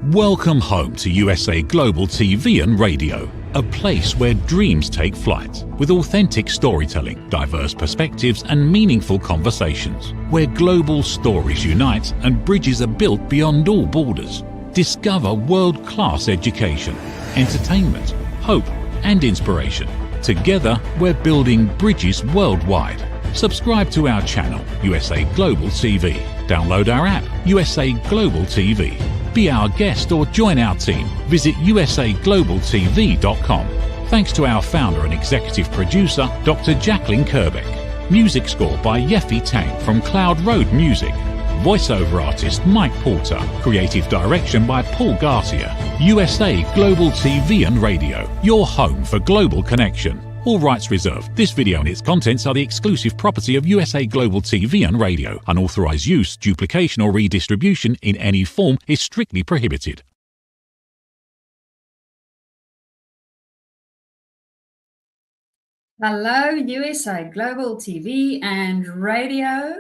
Welcome home to USA Global TV and Radio, a place where dreams take flight with authentic storytelling, diverse perspectives and meaningful conversations, where global stories unite and bridges are built beyond all borders. Discover world-class education, entertainment, hope and inspiration. Together, we're building bridges worldwide. Subscribe to our channel, USA Global TV. Download our app, USA Global TV. Be our guest or join our team. Visit usaglobaltv.com. Thanks to our founder and executive producer, Dr. JACALYN KERBECK. Music score by Yeffy Tang from Cloud Road Music. Voiceover artist Mike Porter. Creative direction by Paul Garcia. USA Global TV and Radio, your home for global connection. All rights reserved. This video and its contents are the exclusive property of USA Global TV and Radio. Unauthorized use, duplication or redistribution in any form is strictly prohibited. Hello, USA Global TV and Radio.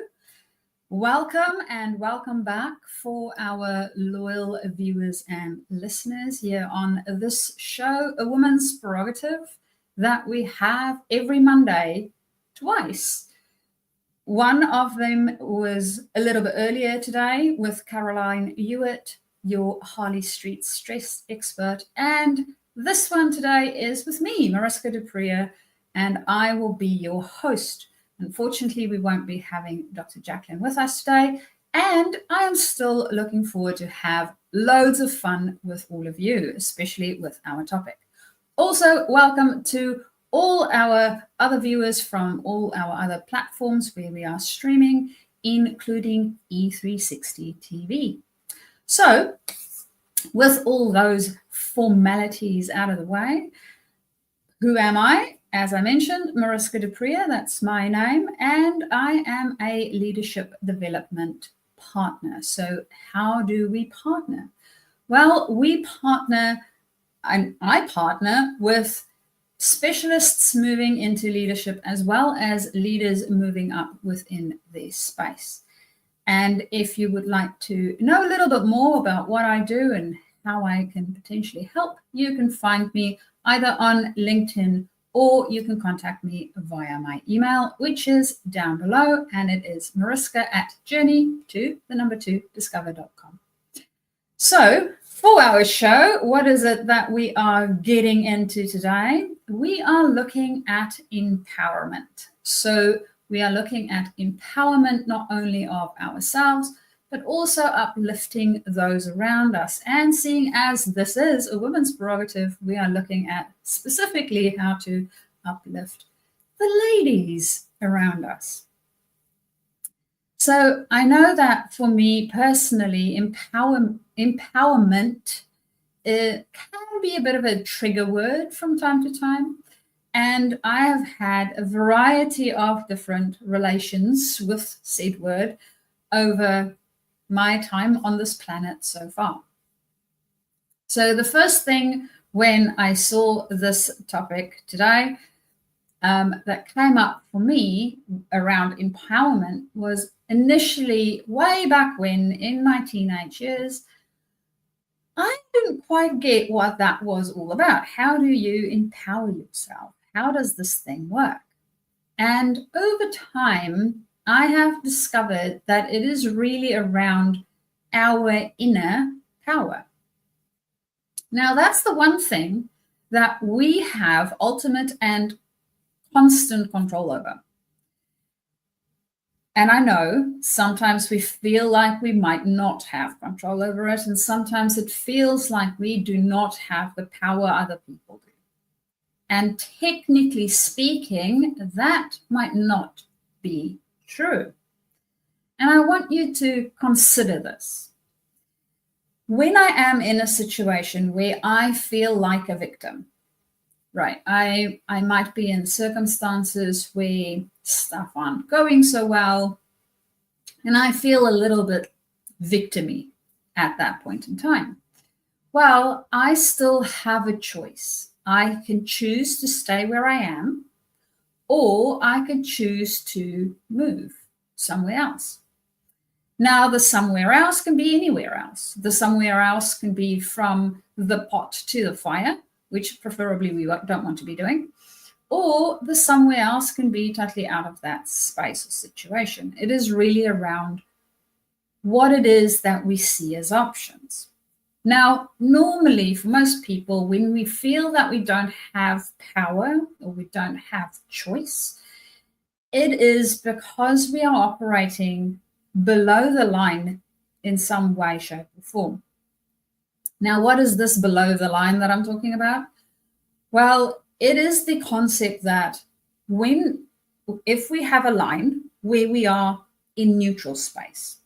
Welcome and welcome back for our loyal viewers and listeners here on this show, A Woman's Prerogative, that we have every Monday twice. One of them was a little bit earlier today with Caroline Hewitt, your Harley Street stress expert. And this one today is with me, MARISKA, and I will be your host. Unfortunately, we won't be having Dr. JACALYN with us today. And I am still looking forward to have loads of fun with all of you, especially with our topic. Also, welcome to all our other viewers from all our other platforms where we are streaming, including E360 TV. So, with all those formalities out of the way, who am I? As I mentioned, MARISKA, that's my name, and I am a leadership development partner. So how do we partner? Well, we partner, and I partner with specialists moving into leadership as well as leaders moving up within their space. And if you would like to know a little bit more about what I do and how I can potentially help, you can find me either on LinkedIn or you can contact me via my email, which is down below, and it is mariska@journey2discover.com. So for our show, what is it that we are getting into today? We are looking at empowerment. So we are looking at empowerment not only of ourselves, but also uplifting those around us. And seeing as this is a woman's prerogative, we are looking at specifically how to uplift the ladies around us. So I know that for me personally, empowerment can be a bit of a trigger word from time to time. And I have had a variety of different relations with said word over my time on this planet so far. So the first thing when I saw this topic today that came up for me around empowerment was initially way back when in my teenage years, I didn't quite get what that was all about. How do you empower yourself? How does this thing work? And over time, I have discovered that it is really around our inner power. Now, that's the one thing that we have ultimate and constant control over. And I know sometimes we feel like we might not have control over it, and sometimes it feels like we do not have the power other people do. And technically speaking, that might not be true. And I want you to consider this. When I am in a situation where I feel like a victim, right? I might be in circumstances where stuff aren't going so well, and I feel a little bit victim-y at that point in time. Well, I still have a choice. I can choose to stay where I am, or I can choose to move somewhere else. Now, the somewhere else can be anywhere else. The somewhere else can be from the pot to the fire, which preferably we don't want to be doing. Or the somewhere else can be totally out of that space or situation. It is really around what it is that we see as options. Now, normally for most people, when we feel that we don't have power or we don't have choice, it is because we are operating below the line in some way, shape, or form. Now, what is this below the line that I'm talking about? Well, it is the concept that if we have a line where we are in neutral space,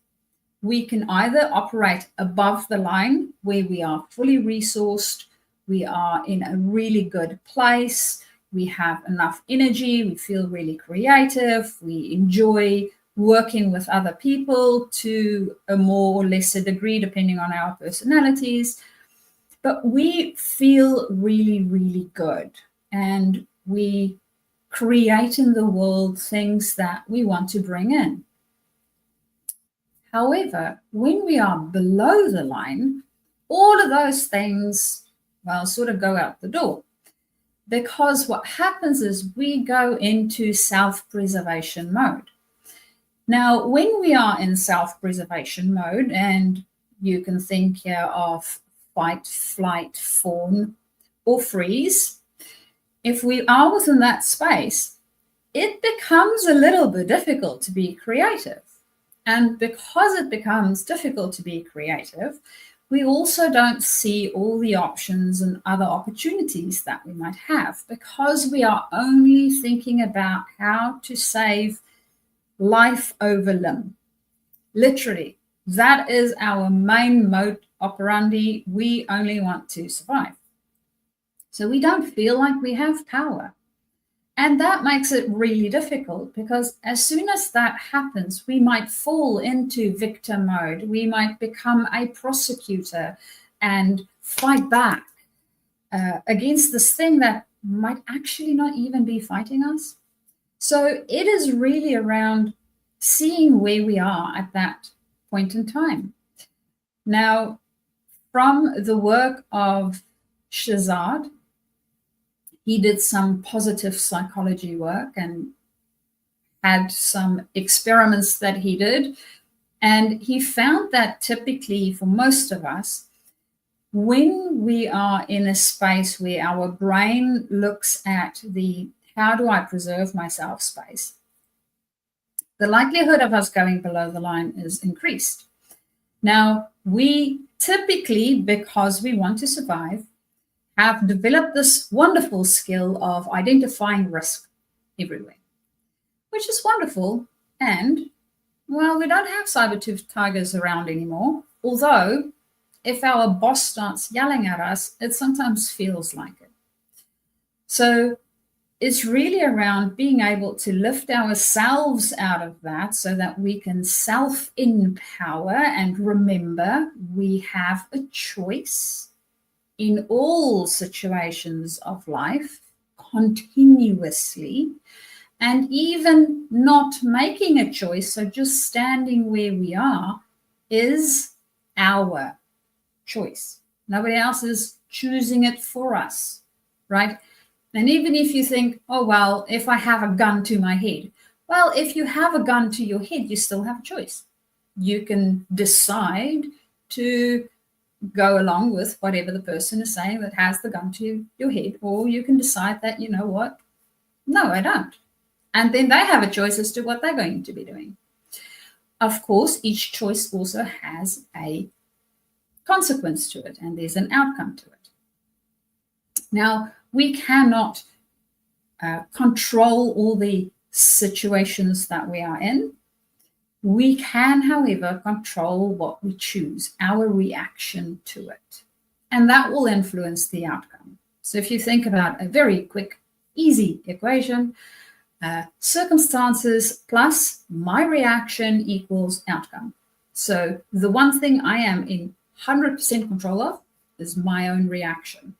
we can either operate above the line where we are fully resourced, we are in a really good place, we have enough energy, we feel really creative, we enjoy working with other people to a more or lesser degree, depending on our personalities. But we feel really, really good. And we create in the world things that we want to bring in. However, when we are below the line, all of those things, well, sort of go out the door. Because what happens is we go into self-preservation mode. Now, when we are in self-preservation mode, and you can think here of fight, flight, fawn, or freeze, if we are within that space, it becomes a little bit difficult to be creative. And because it becomes difficult to be creative, we also don't see all the options and other opportunities that we might have, because we are only thinking about how to save life over limb. Literally, that is our main mode operandi. We only want to survive. So we don't feel like we have power. And that makes it really difficult, because as soon as that happens, we might fall into victim mode. We might become a prosecutor and fight back against this thing that might actually not even be fighting us. So it is really around seeing where we are at that point in time. Now, from the work of Shazad, he did some positive psychology work and had some experiments that he did. And he found that typically for most of us, when we are in a space where our brain looks at the how do I preserve myself space, the likelihood of us going below the line is increased. Now, we typically, because we want to survive, have developed this wonderful skill of identifying risk everywhere, which is wonderful. And, well, we don't have saber-toothed tigers around anymore, although if our boss starts yelling at us, it sometimes feels like it. So it's really around being able to lift ourselves out of that so that we can self-empower and remember we have a choice in all situations of life, continuously, and even not making a choice, so just standing where we are, is our choice. Nobody else is choosing it for us, right? And even if you think, oh, well, if I have a gun to my head, well, if you have a gun to your head, you still have a choice. You can decide to go along with whatever the person is saying that has the gun to your head, or you can decide that, you know what, no, I don't. And then they have a choice as to what they're going to be doing. Of course, each choice also has a consequence to it, and there's an outcome to it. Now, we cannot control all the situations that we are in. We can, however, control what we choose, our reaction to it. And that will influence the outcome. So if you think about a very quick, easy equation, circumstances plus my reaction equals outcome. So the one thing I am in 100% control of is my own reaction.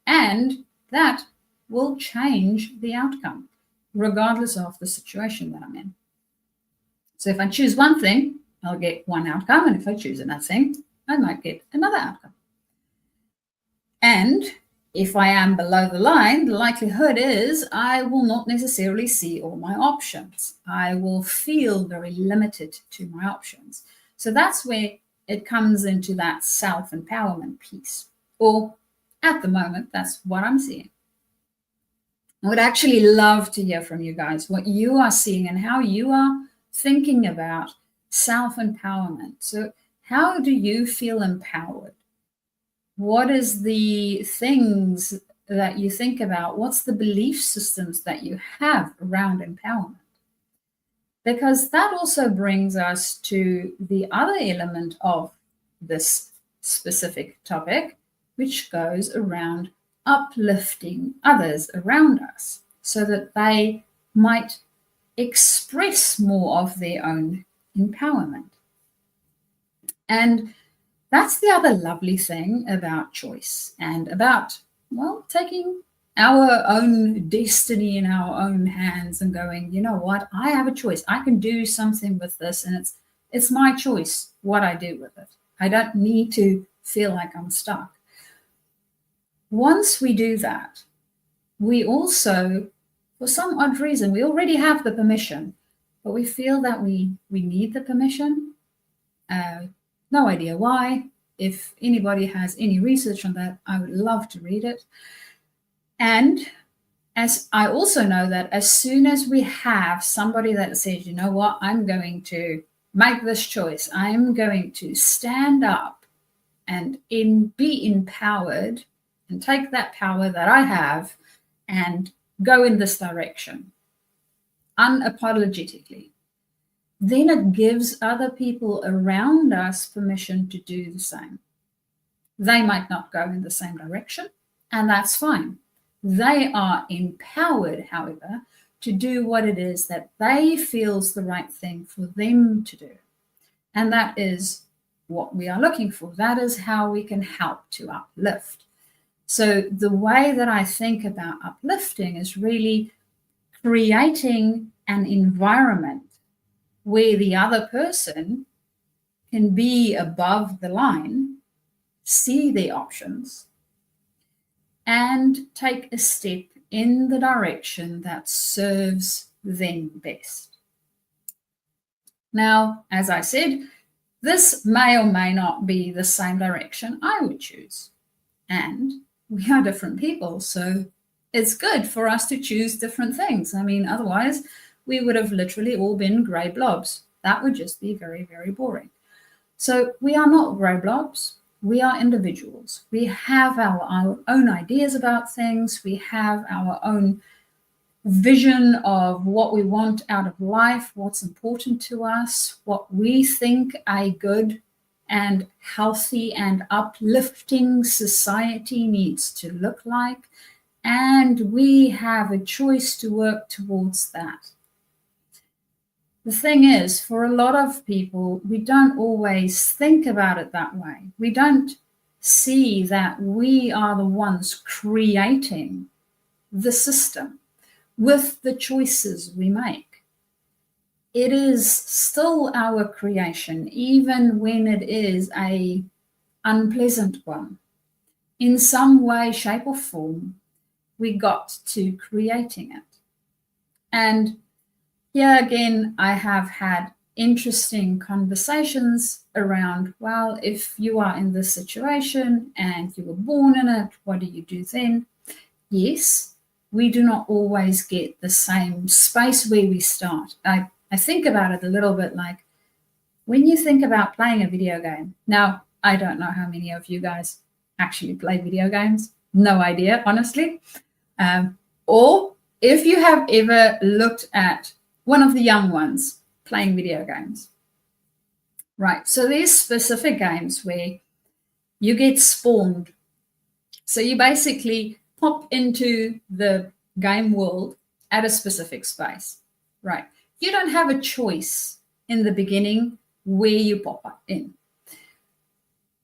And that will change the outcome, regardless of the situation that I'm in. So if I choose one thing, I'll get one outcome, and if I choose another thing, I might get another outcome. And if I am below the line, the likelihood is I will not necessarily see all my options. I will feel very limited to my options. So that's where it comes into that self-empowerment piece. Or at the moment, that's what I'm seeing. I would actually love to hear from you guys what you are seeing and how you are thinking about self-empowerment. So how do you feel empowered? What is the things that you think about? What's the belief systems that you have around empowerment? Because that also brings us to the other element of this specific topic, which goes around uplifting others around us so that they might express more of their own empowerment. And that's the other lovely thing about choice and about, well, taking our own destiny in our own hands and going, you know what, I have a choice. I can do something with this, and it's my choice what I do with it. I don't need to feel like I'm stuck. Once we do that, we also, for some odd reason, we already have the permission, but we feel that we need the permission. No idea why. If anybody has any research on that, I would love to read it. And as I also know that as soon as we have somebody that says, you know what, I'm going to make this choice, I'm going to stand up and be empowered and take that power that I have and go in this direction unapologetically, then it gives other people around us permission to do the same. They might not go in the same direction, and that's fine. They are empowered, however, to do what it is that they feel is the right thing for them to do. And that is what we are looking for. That is how we can help to uplift. So the way that I think about uplifting is really creating an environment where the other person can be above the line, see the options, and take a step in the direction that serves them best. Now, as I said, this may or may not be the same direction I would choose. And we are different people, so it's good for us to choose different things. I mean, otherwise, we would have literally all been gray blobs. That would just be very, very boring. So we are not gray blobs. We are individuals. We have our own ideas about things. We have our own vision of what we want out of life, what's important to us, what we think a good and healthy and uplifting society needs to look like. And we have a choice to work towards that. The thing is, for a lot of people, we don't always think about it that way. We don't see that we are the ones creating the system with the choices we make. It is still our creation, even when it is an unpleasant one. In some way, shape, or form, we got to creating it. And here again, I have had interesting conversations around, well, if you are in this situation and you were born in it, what do you do then? Yes, we do not always get the same space where we start. I think about it a little bit like when you think about playing a video game. Now, I don't know how many of you guys actually play video games. No idea, honestly. Or if you have ever looked at one of the young ones playing video games. Right, so there's specific games where you get spawned. So you basically pop into the game world at a specific space. Right, you don't have a choice in the beginning where you pop in.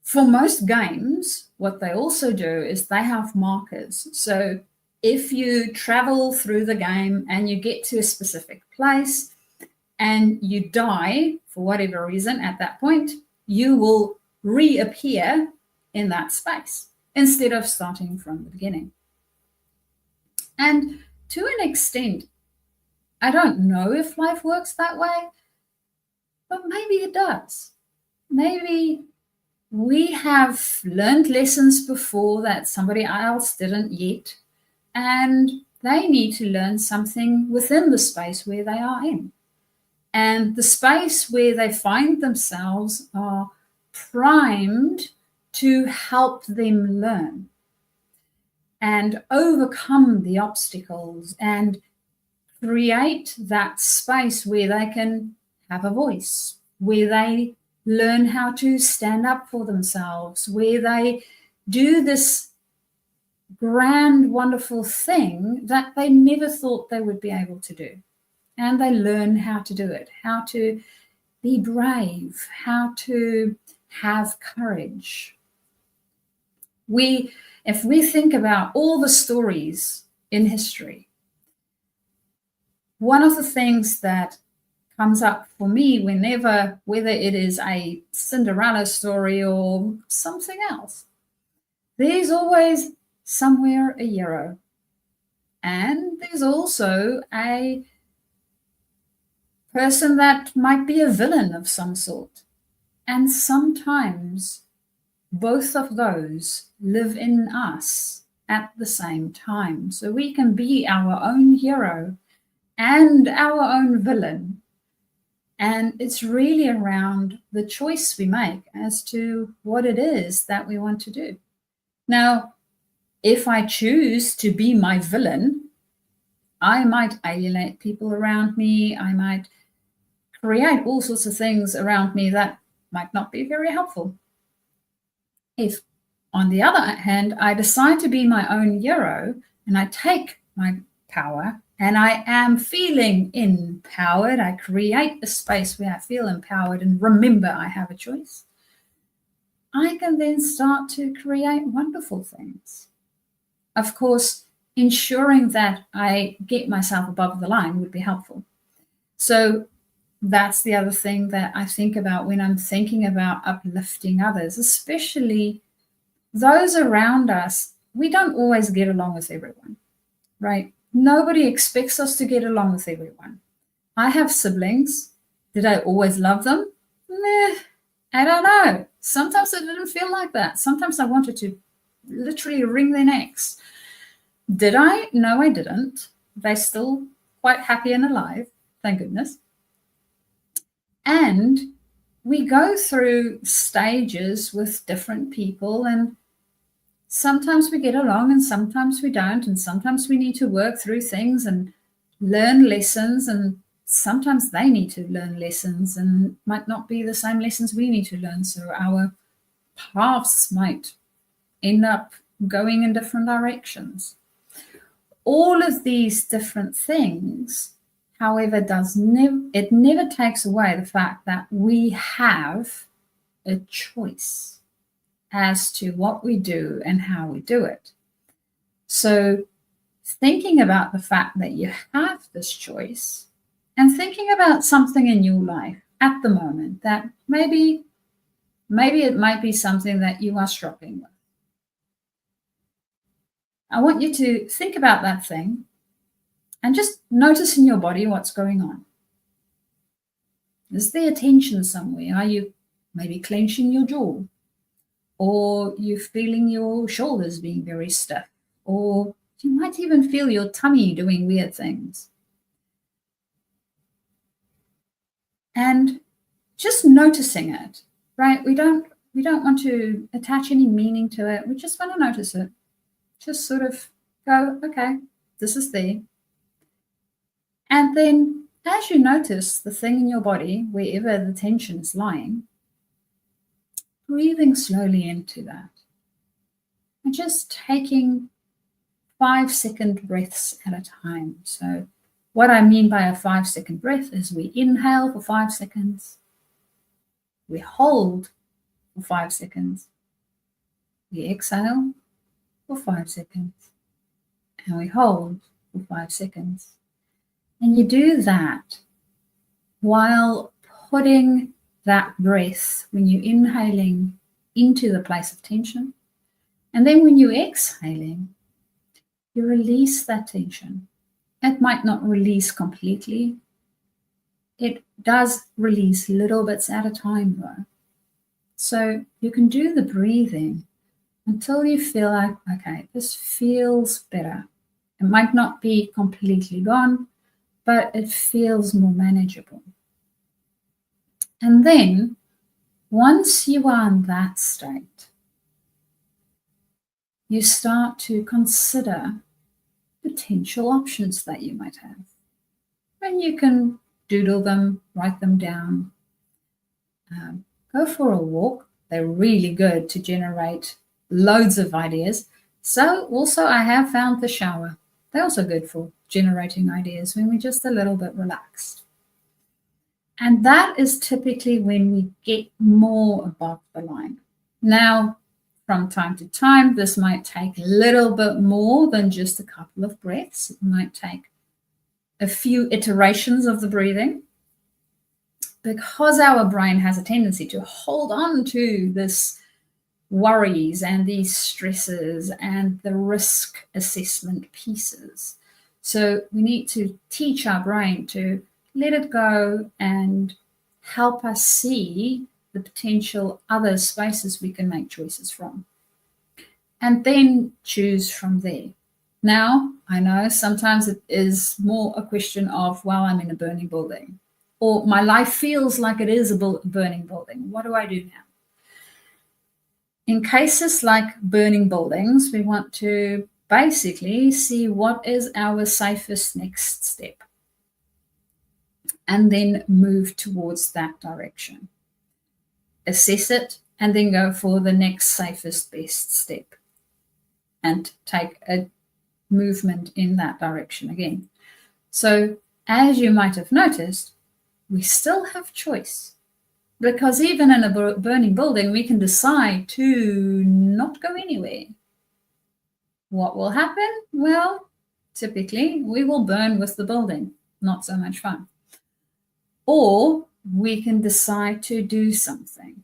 For most games, what they also do is they have markers. So if you travel through the game and you get to a specific place and you die for whatever reason, at that point, you will reappear in that space instead of starting from the beginning. And to an extent, I don't know if life works that way, but maybe it does. Maybe we have learned lessons before that somebody else didn't yet, and they need to learn something within the space where they are in. And the space where they find themselves are primed to help them learn and overcome the obstacles and create that space where they can have a voice, where they learn how to stand up for themselves, where they do this grand, wonderful thing that they never thought they would be able to do. And they learn how to do it, how to be brave, how to have courage. If we think about all the stories in history, one of the things that comes up for me whenever, whether it is a Cinderella story or something else, there's always somewhere a hero. And there's also a person that might be a villain of some sort. And sometimes both of those live in us at the same time. So we can be our own hero and our own villain. And it's really around the choice we make as to what it is that we want to do. Now, if I choose to be my villain, I might alienate people around me. I might create all sorts of things around me that might not be very helpful. If, on the other hand, I decide to be my own hero and I take my power and I am feeling empowered, I create a space where I feel empowered and remember I have a choice, I can then start to create wonderful things. Of course, ensuring that I get myself above the line would be helpful. So that's the other thing that I think about when I'm thinking about uplifting others, especially those around us. We don't always get along with everyone, right? Nobody expects us to get along with everyone. I have siblings. Did I always love them? Meh, I don't know. Sometimes it didn't feel like that. Sometimes I wanted to literally wring their necks. Did I? No, I didn't. They're still quite happy and alive, thank goodness. And we go through stages with different people, and sometimes we get along and sometimes we don't, and sometimes we need to work through things and learn lessons, and sometimes they need to learn lessons and might not be the same lessons we need to learn. So our paths might end up going in different directions. All of these different things, however, it never takes away the fact that we have a choice as to what we do and how we do it. So thinking about the fact that you have this choice and thinking about something in your life at the moment that maybe it might be something that you are struggling with. I want you to think about that thing and just notice in your body what's going on. Is there tension somewhere? Are you maybe clenching your jaw? Or you feeling your shoulders being very stiff? Or you might even feel your tummy doing weird things. And just noticing it, right? We don't want to attach any meaning to it. We just want to notice it. Just sort of go, okay, this is there. And then as you notice the thing in your body, wherever the tension is lying, breathing slowly into that. And just taking 5-second breaths at a time. So what I mean by a 5-second breath is we inhale for 5 seconds. We hold for 5 seconds. We exhale for 5 seconds. And we hold for 5 seconds. And you do that while putting that breath, when you're inhaling, into the place of tension. And then when you're exhaling, you release that tension. It might not release completely. It does release little bits at a time, though. So you can do the breathing until you feel like, okay, this feels better. It might not be completely gone, but it feels more manageable. And then, once you are in that state, you start to consider potential options that you might have. And you can doodle them, write them down. Go for a walk. They're really good to generate loads of ideas. So also I have found the shower. They're also good for generating ideas when we're just a little bit relaxed. And that is typically when we get more above the line. Now, from time to time, this might take a little bit more than just a couple of breaths. It might take a few iterations of the breathing, because our brain has a tendency to hold on to this worries and these stresses and the risk assessment pieces. So we need to teach our brain to let it go and help us see the potential other spaces we can make choices from, and then choose from there. Now, I know sometimes it is more a question of, well, I'm in a burning building, or my life feels like it is a burning building. What do I do now? In cases like burning buildings, we want to basically see what is our safest next step, and then move towards that direction. Assess it, and then go for the next safest, best step, and take a movement in that direction again. So, as you might have noticed, we still have choice, because even in a burning building, we can decide to not go anywhere. What will happen? Well, typically, we will burn with the building. Not so much fun. Or we can decide to do something,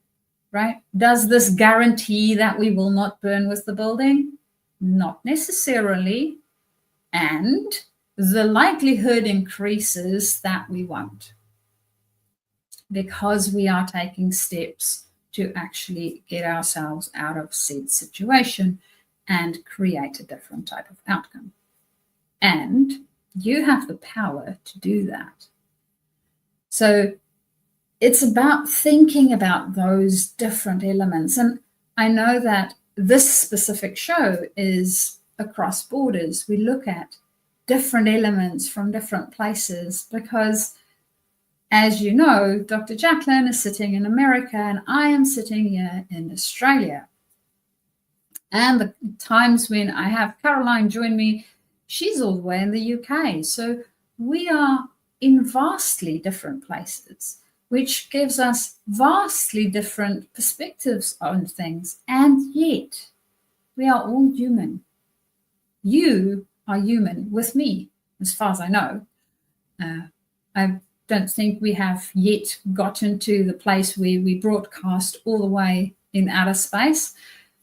right? Does this guarantee that we will not burn with the building? Not necessarily. And the likelihood increases that we won't, because we are taking steps to actually get ourselves out of said situation and create a different type of outcome. And you have the power to do that. So it's about thinking about those different elements. And I know that this specific show is across borders. We look at different elements from different places because, as you know, Dr. JACALYN is sitting in America and I am sitting here in Australia. And the times when I have Caroline join me, she's all the way in the UK. So we are in vastly different places, which gives us vastly different perspectives on things. And yet, we are all human. You are human with me, as far as I know. I don't think we have yet gotten to the place where we broadcast all the way in outer space.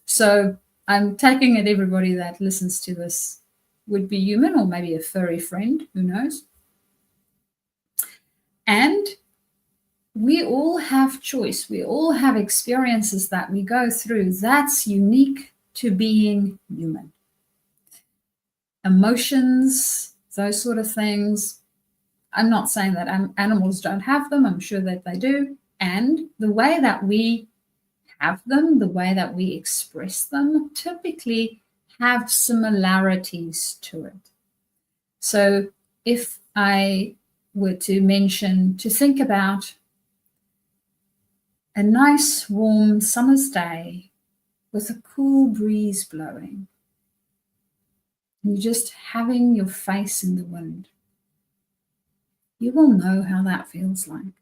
So I'm taking it everybody that listens to this would be human, or maybe a furry friend, who knows. And we all have choice. We all have experiences that we go through. That's unique to being human. Emotions, those sort of things. I'm not saying that animals don't have them. I'm sure that they do. And the way that we have them, the way that we express them, typically have similarities to it. So if I were to mention, to think about a nice warm summer's day with a cool breeze blowing, and you're just having your face in the wind, you will know how that feels like.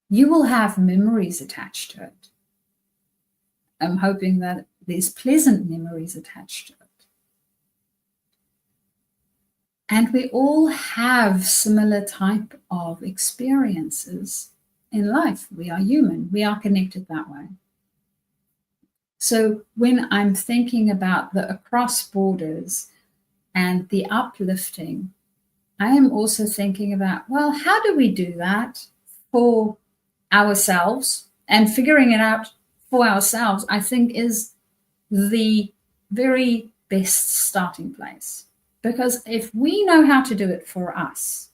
You will have memories attached to it. I'm hoping that there's pleasant memories attached to it. And we all have similar type of experiences in life. We are human. We are connected that way. So when I'm thinking about the across borders and the uplifting, I am also thinking about, well, how do we do that for ourselves? And figuring it out for ourselves, I think, is the very best starting place. Because if we know how to do it for us,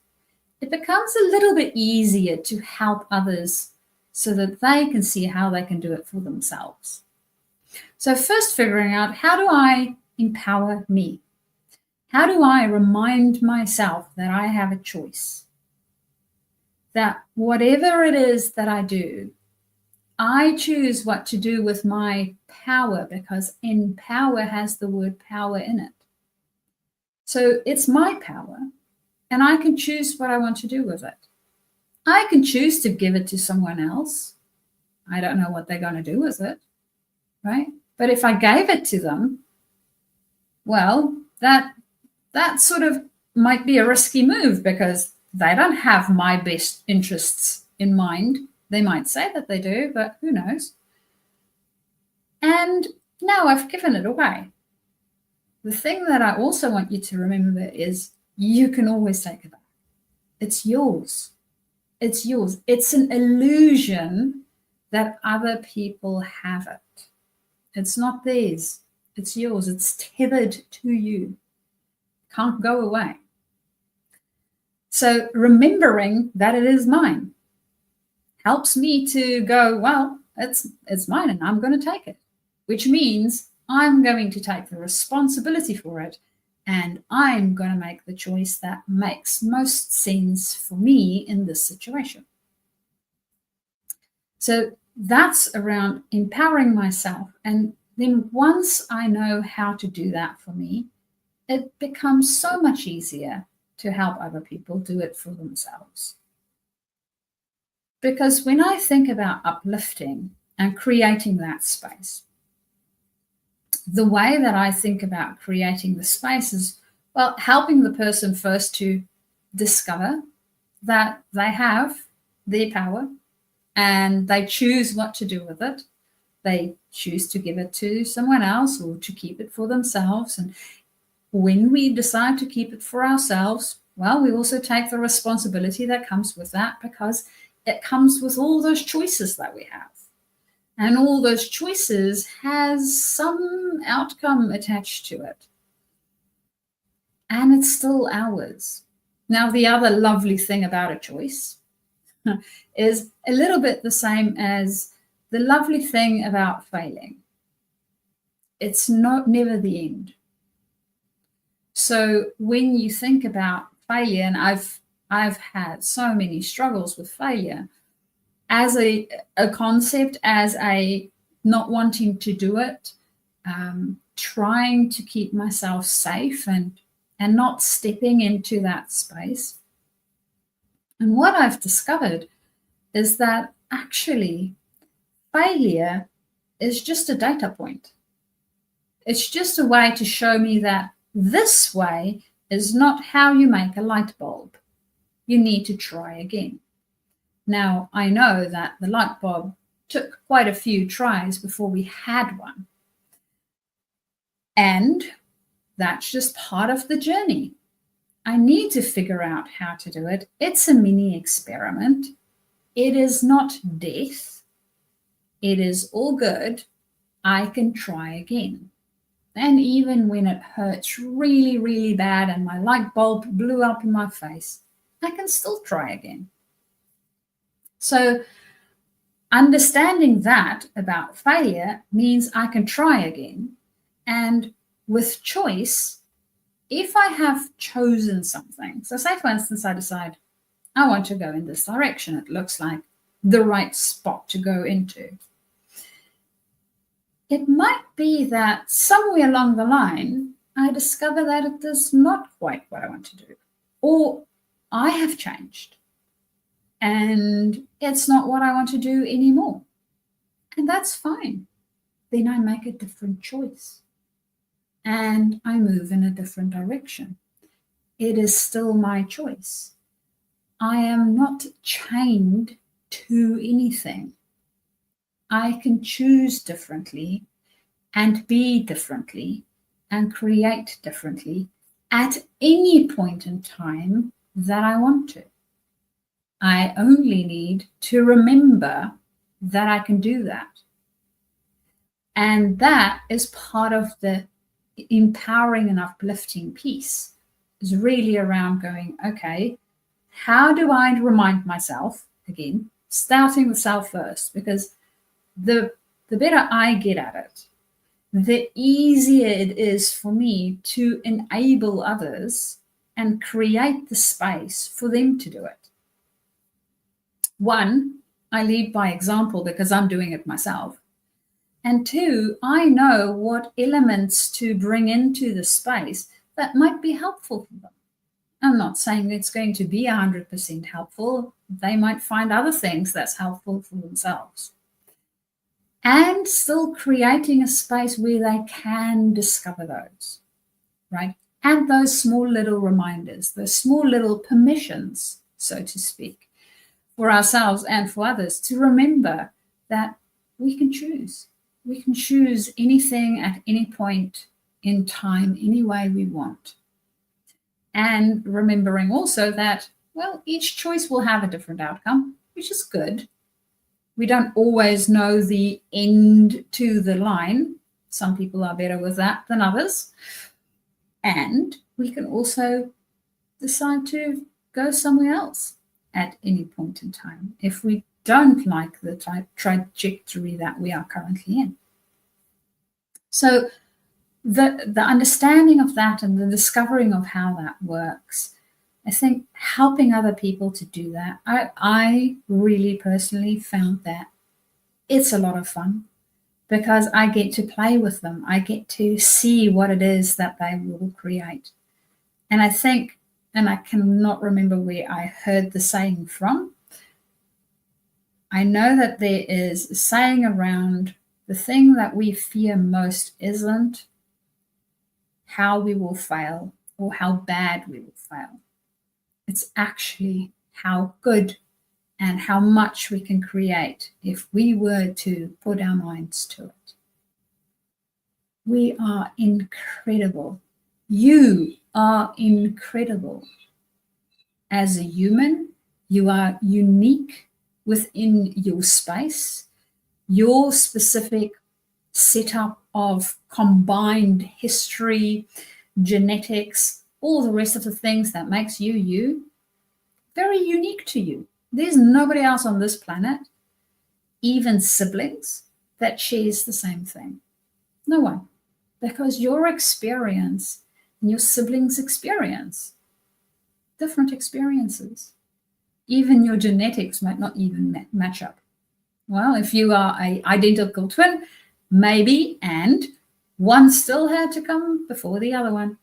it becomes a little bit easier to help others so that they can see how they can do it for themselves. So first figuring out, how do I empower me? How do I remind myself that I have a choice? That whatever it is that I do, I choose what to do with my power, because empower has the word power in it. So it's my power, and I can choose what I want to do with it. I can choose to give it to someone else. I don't know what they're going to do with it, right? But if I gave it to them, well, that sort of might be a risky move, because they don't have my best interests in mind. They might say that they do, but who knows? And now I've given it away. The thing that I also want you to remember is you can always take it back. It's yours. It's yours. It's an illusion that other people have it. It's not theirs. It's yours. It's tethered to you. Can't go away. So remembering that it is mine helps me to go, well, it's mine and I'm going to take it, which means I'm going to take the responsibility for it, and I'm going to make the choice that makes most sense for me in this situation. So that's around empowering myself. And then once I know how to do that for me, it becomes so much easier to help other people do it for themselves. Because when I think about uplifting and creating that space, the way that I think about creating the space is, well, helping the person first to discover that they have their power and they choose what to do with it. They choose to give it to someone else or to keep it for themselves. And when we decide to keep it for ourselves, well, we also take the responsibility that comes with that, because it comes with all those choices that we have. And all those choices has some outcome attached to it. And it's still ours. Now, the other lovely thing about a choice is a little bit the same as the lovely thing about failing. It's never the end. So when you think about failure, and I've had so many struggles with failure, as a concept, as a not wanting to do it, trying to keep myself safe and not stepping into that space. And what I've discovered is that actually failure is just a data point. It's just a way to show me that this way is not how you make a light bulb. You need to try again. Now, I know that the light bulb took quite a few tries before we had one. And that's just part of the journey. I need to figure out how to do it. It's a mini experiment. It is not death. It is all good. I can try again. And even when it hurts really, really bad and my light bulb blew up in my face, I can still try again. So understanding that about failure means I can try again. And with choice, if I have chosen something, so say for instance, I decide I want to go in this direction. It looks like the right spot to go into. It might be that somewhere along the line, I discover that it is not quite what I want to do, or I have changed and it's not what I want to do anymore. And that's fine. Then I make a different choice and I move in a different direction. it is still my choice. I am not chained to anything. I can choose differently and be differently and create differently at any point in time that I want to. I only need to remember that I can do that. And that is part of the empowering and uplifting piece, is really around going, okay, how do I remind myself, again, starting with self first, because the better I get at it, the easier it is for me to enable others and create the space for them to do it. One, I lead by example because I'm doing it myself. And two, I know what elements to bring into the space that might be helpful for them. I'm not saying it's going to be 100% helpful. They might find other things that's helpful for themselves. And still creating a space where they can discover those, right? And those small little reminders, those small little permissions, so to speak, for ourselves and for others to remember that we can choose. We can choose anything at any point in time, any way we want. And remembering also that, well, each choice will have a different outcome, which is good. We don't always know the end to the line. Some people are better with that than others. And we can also decide to go somewhere else at any point in time if we don't like the trajectory that we are currently in. So the understanding of that and the discovering of how that works, I think helping other people to do that, I really personally found that it's a lot of fun because I get to play with them. I get to see what it is that they will create. And I think, and I cannot remember where I heard the saying from, I know that there is a saying around the thing that we fear most isn't how we will fail or how bad we will fail. It's actually how good and how much we can create if we were to put our minds to it. We are incredible. You are incredible. As a human, you are unique within your space, your specific setup of combined history, genetics, all the rest of the things that makes you, you, very unique to you. There's nobody else on this planet, even siblings, that shares the same thing. No one. Because your experience and your siblings' experience, different experiences. Even your genetics might not even match up. Well, if you are an identical twin, maybe, and one still had to come before the other one.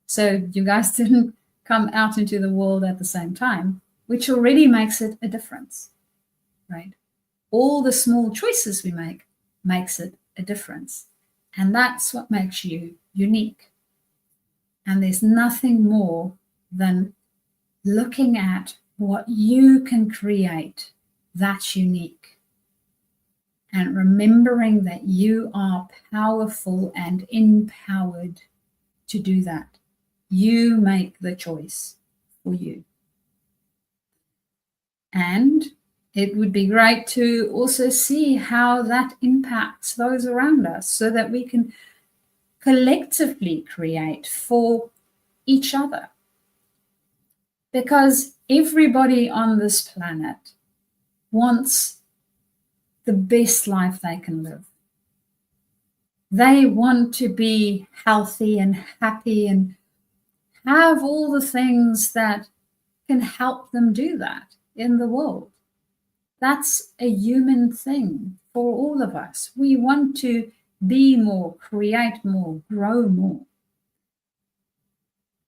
So you guys didn't come out into the world at the same time, which already makes it a difference, right? All the small choices we make makes it a difference. And that's what makes you unique. And there's nothing more than looking at what you can create that's unique and remembering that you are powerful and empowered to do that. You make the choice for you. And it would be great to also see how that impacts those around us so that we can collectively create for each other. Because everybody on this planet wants the best life they can live. They want to be healthy and happy and have all the things that can help them do that in the world. That's a human thing for all of us. We want to be more, create more, grow more.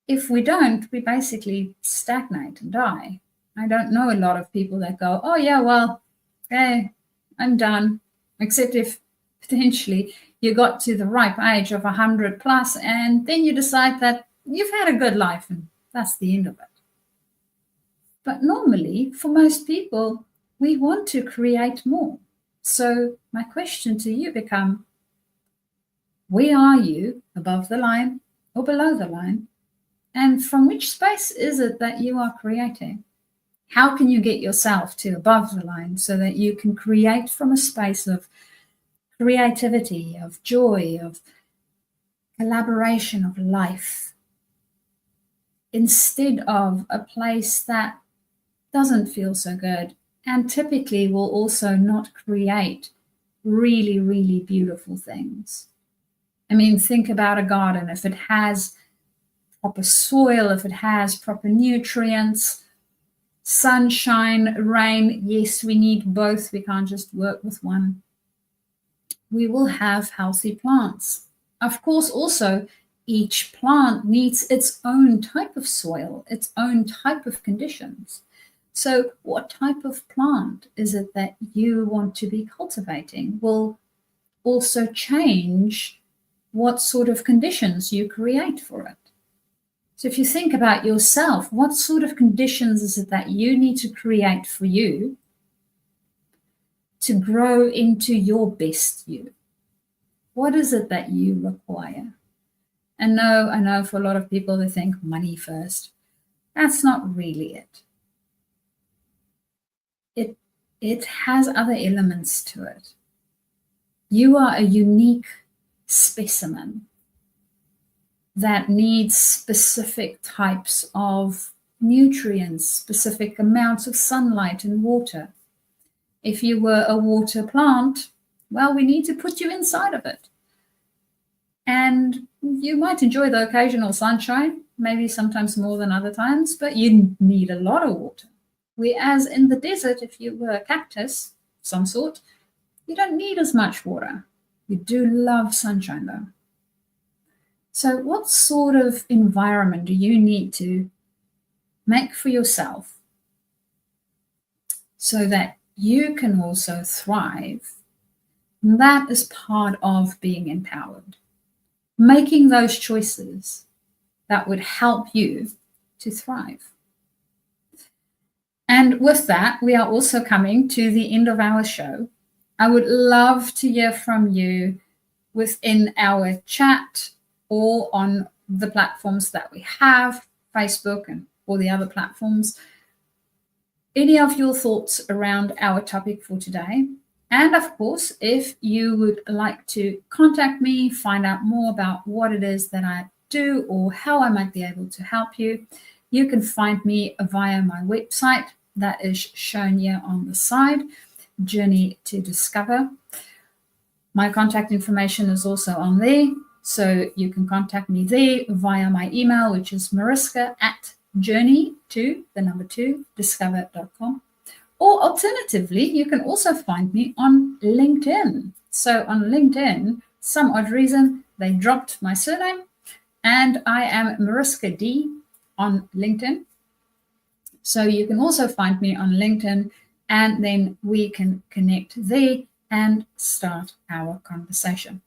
If we don't, we basically stagnate and die. I don't know a lot of people that go, oh yeah, well, okay, I'm done. Except if potentially you got to the ripe age of 100 plus and then you decide that you've had a good life and That's the end of it. But normally, for most people, we want to create more. So my question to you becomes, where are you, above the line or below the line? And from which space is it that you are creating? How can you get yourself to above the line so that you can create from a space of creativity, of joy, of collaboration, of life, instead of a place that doesn't feel so good and typically will also not create really, really beautiful things? I mean, think about a garden. If it has proper soil, if it has proper nutrients, sunshine, rain, yes, we need both. We can't just work with one. We will have healthy plants. Of course, also, each plant needs its own type of soil, its own type of conditions. So what type of plant is it that you want to be cultivating will also change what sort of conditions you create for it. So if you think about yourself, what sort of conditions is it that you need to create for you to grow into your best you? What is it that you require? And no, I know for a lot of people, they think money first. That's not really it. It has other elements to it. You are a unique specimen that needs specific types of nutrients, specific amounts of sunlight and water. If you were a water plant, well, we need to put you inside of it. And you might enjoy the occasional sunshine, maybe sometimes more than other times, but you need a lot of water. Whereas in the desert, if you were a cactus, some sort, you don't need as much water. You do love sunshine though. So what sort of environment do you need to make for yourself so that you can also thrive? And that is part of being empowered. Making those choices that would help you to thrive. And with that, we are also coming to the end of our show. I would love to hear from you within our chat or on the platforms that we have, Facebook and all the other platforms. Any of your thoughts around our topic for today. And of course, if you would like to contact me, find out more about what it is that I do or how I might be able to help you, you can find me via my website that is shown here on the side, Journey to Discover. My contact information is also on there, so you can contact me there via my email, which is mariska@journey2discover.com. Or alternatively, you can also find me on LinkedIn. So on LinkedIn, some odd reason, they dropped my surname, and I am Mariska D on LinkedIn. So you can also find me on LinkedIn, and then we can connect there and start our conversation.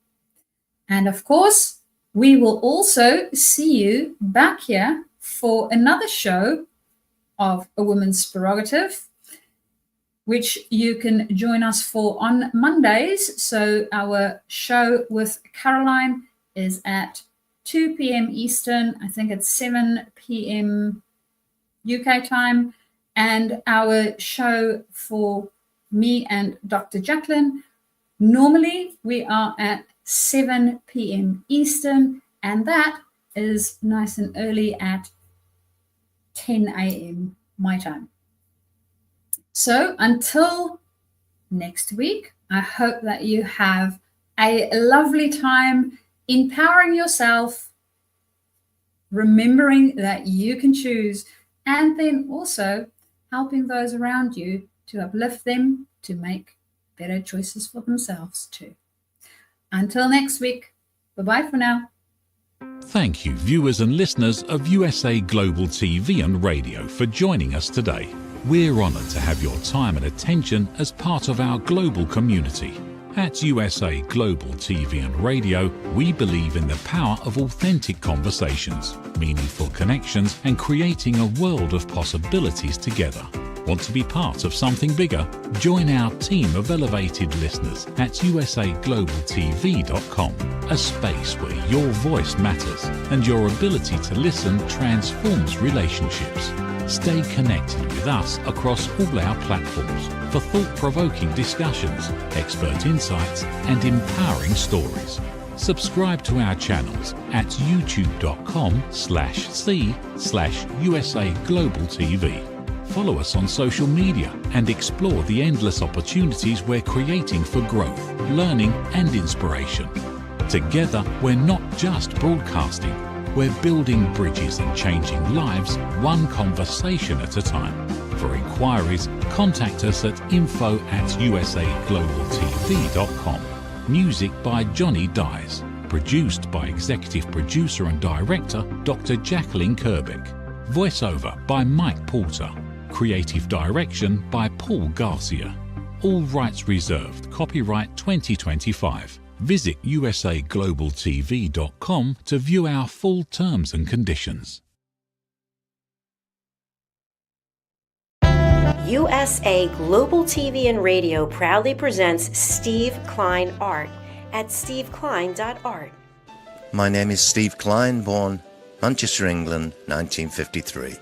And of course, we will also see you back here for another show of A Woman's Prerogative, which you can join us for on Mondays. So our show with Caroline is at 2 p.m. Eastern. I think it's 7 p.m. UK time. And our show for me and Dr. JACALYN, normally we are at 7 p.m. Eastern, and that is nice and early at 10 a.m. my time. So until next week, I hope that you have a lovely time empowering yourself, remembering that you can choose, and then also helping those around you to uplift them to make better choices for themselves too. Until next week, bye-bye for now. Thank you, viewers and listeners of USA Global TV and Radio, for joining us today. We're honoured to have your time and attention as part of our global community. At USA Global TV and Radio, we believe in the power of authentic conversations, meaningful connections, and creating a world of possibilities together. Want to be part of something bigger? Join our team of elevated listeners at usaglobaltv.com, a space where your voice matters and your ability to listen transforms relationships. Stay connected with us across all our platforms for thought-provoking discussions, expert insights, and empowering stories. Subscribe to our channels at youtube.com/c/usaglobaltv. Follow us on social media and explore the endless opportunities we're creating for growth, learning, and inspiration. Together, we're not just broadcasting, we're building bridges and changing lives one conversation at a time. For inquiries, contact us at info@usaglobaltv.com. Music by Johnny Dies. Produced by Executive Producer and Director Dr. JACALYN KERBECK. Voiceover by Mike Porter. Creative Direction by Paul Garcia. All rights reserved. Copyright 2025. Visit usaglobaltv.com to view our full terms and conditions. USA Global TV and Radio proudly presents Steve Klein Art at steveklein.art. My name is Steve Klein, born Manchester, England, 1953.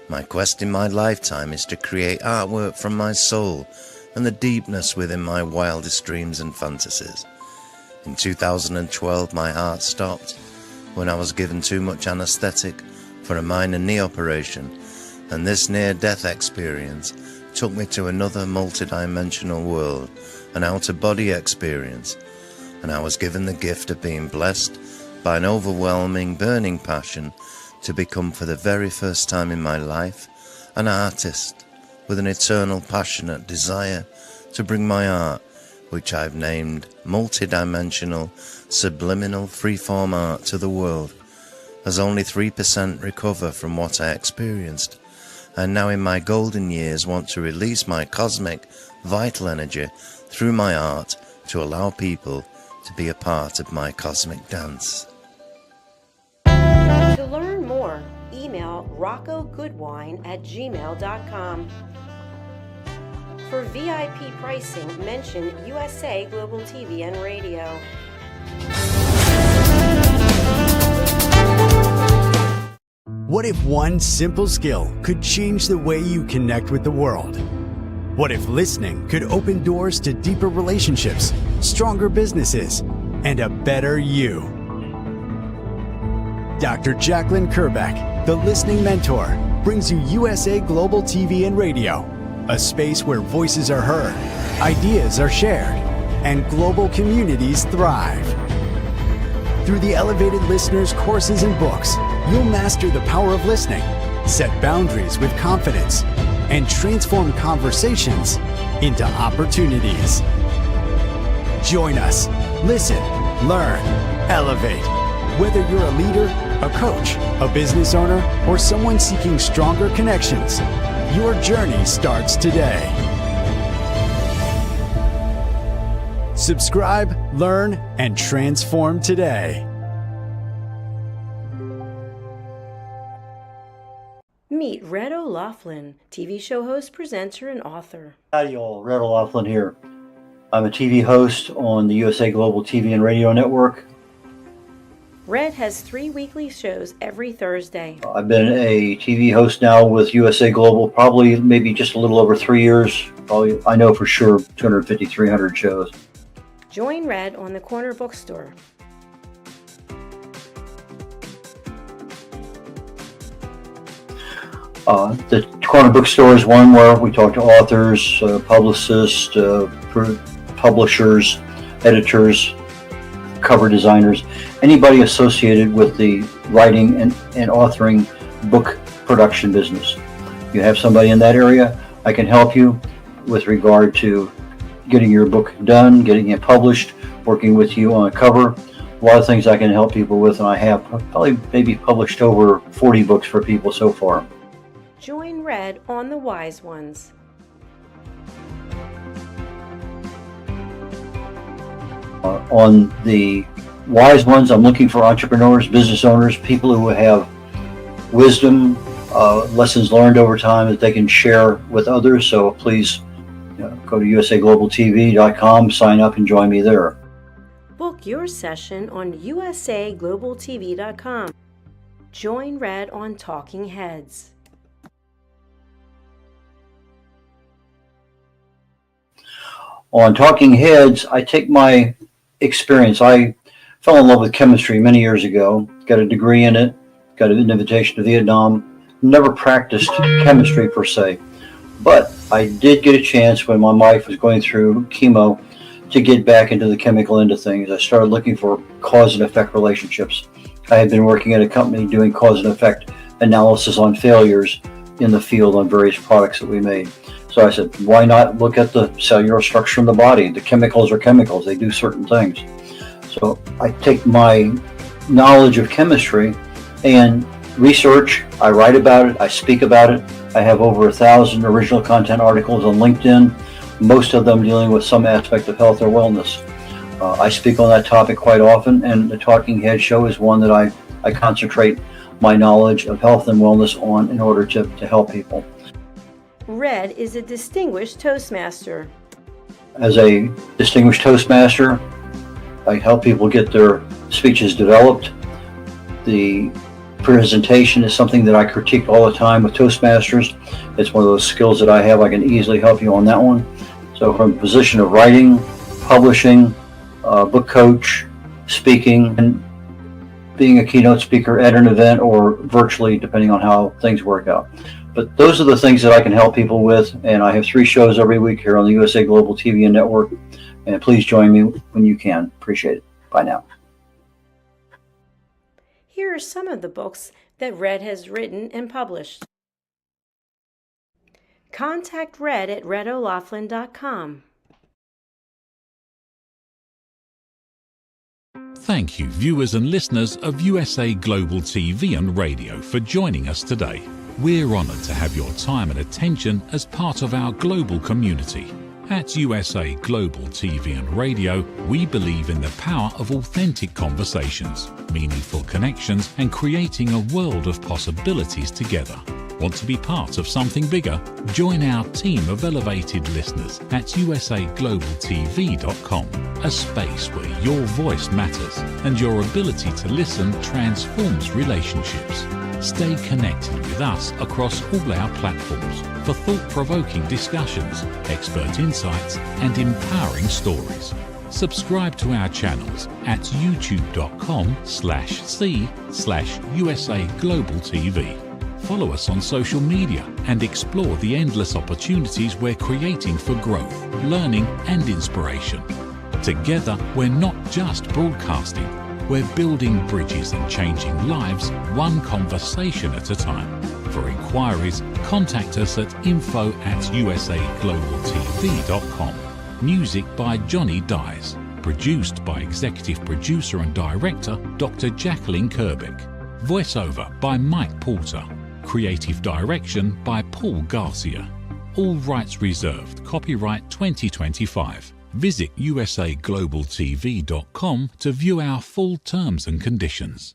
My quest in my lifetime is to create artwork from my soul and the deepness within my wildest dreams and fantasies. In 2012, my heart stopped when I was given too much anesthetic for a minor knee operation, and this near-death experience took me to another multidimensional world, an out-of-body experience, and I was given the gift of being blessed by an overwhelming, burning passion to become, for the very first time in my life, an artist with an eternal, passionate desire to bring my art, which I've named multidimensional, subliminal, freeform art, to the world, as only 3% recover from what I experienced, and now in my golden years want to release my cosmic, vital energy through my art to allow people to be a part of my cosmic dance. To learn more, email roccogoodwine@gmail.com. For VIP pricing, mention USA Global TV and Radio. What if one simple skill could change the way you connect with the world? What if listening could open doors to deeper relationships, stronger businesses, and a better you? Dr. JACALYN KERBECK, the listening mentor, brings you USA Global TV and Radio, a space where voices are heard, ideas are shared, and global communities thrive. Through the elevated listeners' courses and books, you'll master the power of listening, set boundaries with confidence, and transform conversations into opportunities. Join us. Listen, learn, elevate. Whether you're a leader, a coach, a business owner, or someone seeking stronger connections, your journey starts today. Subscribe, learn, and transform today. Meet Red O'Loughlin, TV show host, presenter, and author. Howdy y'all, Red O'Loughlin here. I'm a TV host on the USA Global TV and Radio Network. Red has 3 weekly shows every Thursday. I've been a TV host now with USA Global probably maybe just a little over 3 years. Probably, I know for sure, 250, 300 shows. Join Red on the Corner Bookstore. The Corner Bookstore is one where we talk to authors, publicists, publishers, editors, cover designers, anybody associated with the writing and authoring book production business. If you have somebody in that area, I can help you with regard to getting your book done, getting it published, working with you on a cover. A lot of things I can help people with, and I have probably maybe published over 40 books for people so far. Join Red on The Wise Ones. On the wise ones, I'm looking for entrepreneurs, business owners, people who have wisdom, lessons learned over time that they can share with others. So please go to usaglobaltv.com, sign up, and join me there. Book your session on usaglobaltv.com. Join Red on Talking Heads. On Talking Heads, I take my experience. I fell in love with chemistry many years ago, got a degree in it, got an invitation to Vietnam, never practiced chemistry per se. But I did get a chance when my wife was going through chemo to get back into the chemical end of things. I started looking for cause and effect relationships. I had been working at a company doing cause and effect analysis on failures in the field on various products that we made. So I said, why not look at the cellular structure in the body? The chemicals are chemicals. They do certain things. So I take my knowledge of chemistry and research. I write about it. I speak about it. I have over 1,000 original content articles on LinkedIn, most of them dealing with some aspect of health or wellness. I speak on that topic quite often, and the Talking Head show is one that I concentrate my knowledge of health and wellness on in order to help people. Red is a distinguished Toastmaster. As a distinguished Toastmaster, I help people get their speeches developed. The presentation is something that I critique all the time with Toastmasters. It's one of those skills that I have. I can easily help you on that one. So from the position of writing, publishing, book coach, speaking, and being a keynote speaker at an event or virtually, depending on how things work out. But those are the things that I can help people with, and I have 3 shows every week here on the USA Global TV and Network, and please join me when you can. Appreciate it. Bye now. Here are some of the books that Red has written and published. Contact Red at redolaughlin.com. Thank you, viewers and listeners of USA Global TV and Radio, for joining us today. We're honoured to have your time and attention as part of our global community. At USA Global TV and Radio, we believe in the power of authentic conversations, meaningful connections, and creating a world of possibilities together. Want to be part of something bigger? Join our team of elevated listeners at usaglobaltv.com, a space where your voice matters and your ability to listen transforms relationships. Stay connected with us across all our platforms for thought-provoking discussions, expert insights, and empowering stories. Subscribe to our channels at youtube.com/c/USAGlobalTV. Follow us on social media and explore the endless opportunities we're creating for growth, learning, and inspiration. Together, we're not just broadcasting, we're building bridges and changing lives one conversation at a time. For inquiries, contact us at info@usaglobaltv.com. Music by Johnny Dies. Produced by Executive Producer and Director Dr. JACALYN KERBECK. Voiceover by Mike Porter. Creative Direction by Paul Garcia. All rights reserved. Copyright 2025. Visit usaglobaltv.com to view our full terms and conditions.